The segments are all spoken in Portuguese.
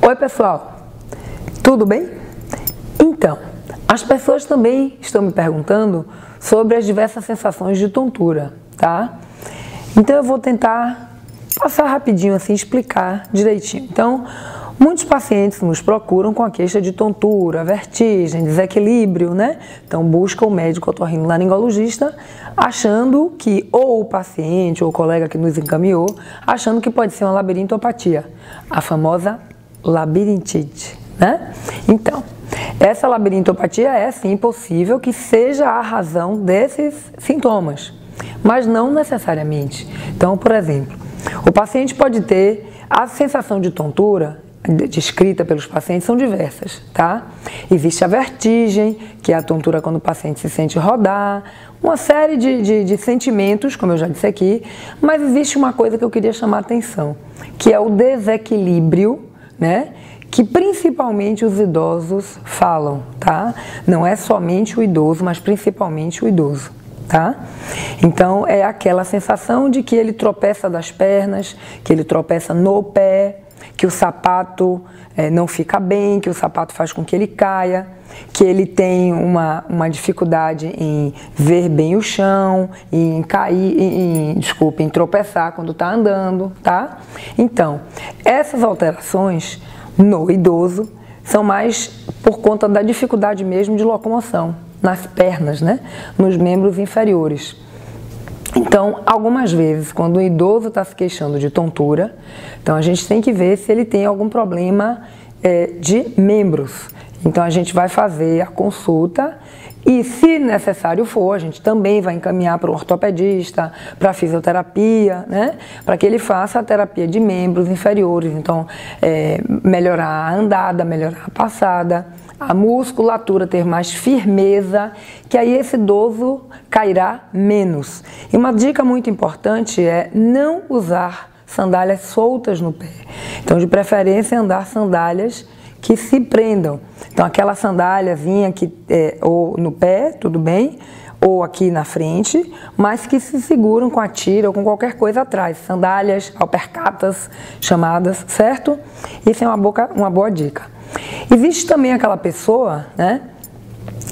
Oi pessoal, tudo bem? Então, as pessoas também estão me perguntando sobre as diversas sensações de tontura, tá? Então eu vou tentar passar rapidinho assim, explicar direitinho. Então, muitos pacientes nos procuram com a queixa de tontura, vertigem, desequilíbrio, né? Então buscam o médico otorrinolaringologista achando que, ou o paciente ou o colega que nos encaminhou, achando que pode ser uma labirintopatia, a famosa labirintite, né? Então, essa labirintopatia é sim possível que seja a razão desses sintomas, mas não necessariamente. Então, por exemplo, o paciente pode ter a sensação de tontura descrita pelos pacientes são diversas, tá? Existe a vertigem, que é a tontura quando o paciente se sente rodar, uma série de sentimentos, como eu já disse aqui, mas existe uma coisa que eu queria chamar a atenção, que é o desequilíbrio, né? Que principalmente os idosos falam, tá? Não é somente o idoso, mas principalmente o idoso, tá? Então é aquela sensação de que ele tropeça das pernas, que ele tropeça no pé, que o sapato não fica bem, que o sapato faz com que ele caia, que ele tem uma dificuldade em ver bem o chão, em cair, em tropeçar quando está andando, tá? Então, essas alterações no idoso são mais por conta da dificuldade mesmo de locomoção, nas pernas, né? Nos membros inferiores. Então, algumas vezes, quando o idoso está se queixando de tontura, então a gente tem que ver se ele tem algum problema de membros. Então, a gente vai fazer a consulta e, se necessário for, a gente também vai encaminhar para o ortopedista, para a fisioterapia, né? Para que ele faça a terapia de membros inferiores. Então, melhorar a andada, melhorar a passada, a musculatura ter mais firmeza, que aí esse idoso cairá menos. E uma dica muito importante é não usar sandálias soltas no pé. Então, de preferência, andar sandálias que se prendam. Então, aquela sandáliazinha que ou no pé, tudo bem, ou aqui na frente, mas que se seguram com a tira ou com qualquer coisa atrás. Sandálias, alpercatas chamadas, certo? Isso é uma boa dica. Existe também aquela pessoa, né,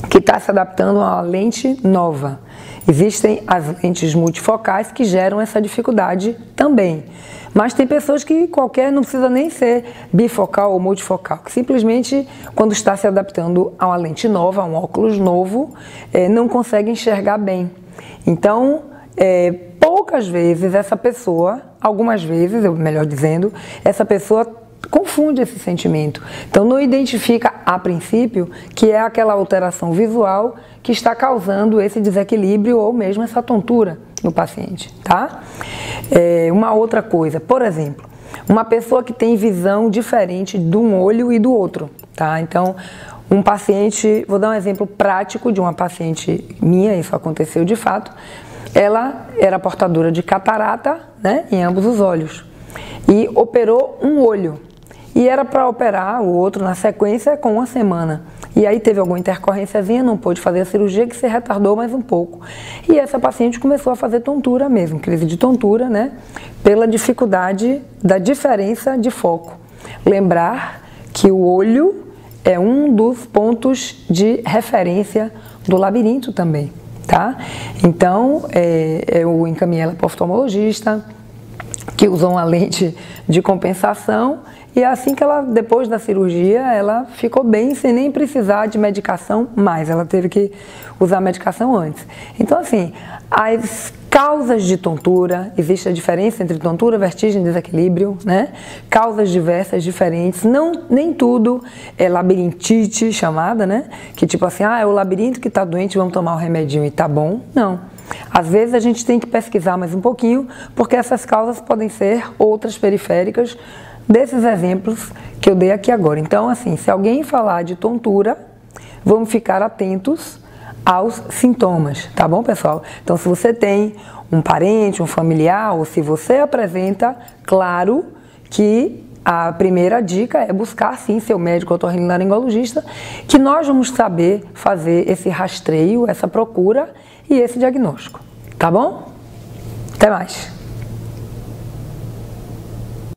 que está se adaptando a uma lente nova. Existem as lentes multifocais que geram essa dificuldade também. Mas tem pessoas que não precisa nem ser bifocal ou multifocal, que simplesmente, quando está se adaptando a uma lente nova, a um óculos novo, não consegue enxergar bem. Então, poucas vezes essa pessoa, algumas vezes, melhor dizendo, essa pessoa confunde esse sentimento. Então, não identifica, a princípio, que é aquela alteração visual que está causando esse desequilíbrio ou mesmo essa tontura no paciente, tá? Uma outra coisa, por exemplo, uma pessoa que tem visão diferente de um olho e do outro, tá? Então, um paciente, vou dar um exemplo prático de uma paciente minha, isso aconteceu de fato, ela era portadora de catarata, né, em ambos os olhos e operou um olho. E era para operar o outro na sequência com uma semana. E aí teve alguma intercorrênciazinha, não pôde fazer a cirurgia, que se retardou mais um pouco. E essa paciente começou a fazer tontura mesmo, crise de tontura, né? Pela dificuldade da diferença de foco. Lembrar que o olho é um dos pontos de referência do labirinto também, tá? Então, eu encaminhei ela para o oftalmologista, que usou uma lente de compensação, e assim que ela, depois da cirurgia, ela ficou bem sem nem precisar de medicação mais, ela teve que usar a medicação antes. Então, assim, as causas de tontura, existe a diferença entre tontura, vertigem e desequilíbrio, né? Causas diversas, diferentes, nem tudo é labirintite chamada, né? Que tipo assim, é o labirinto que está doente, vamos tomar o remedinho e tá bom. Não. Às vezes a gente tem que pesquisar mais um pouquinho, porque essas causas podem ser outras periféricas desses exemplos que eu dei aqui agora. Então, assim, se alguém falar de tontura, vamos ficar atentos aos sintomas, tá bom, pessoal? Então, se você tem um parente, um familiar, ou se você apresenta, claro que a primeira dica é buscar, sim, seu médico otorrinolaringologista, que nós vamos saber fazer esse rastreio, essa procura e esse diagnóstico, tá bom? Até mais!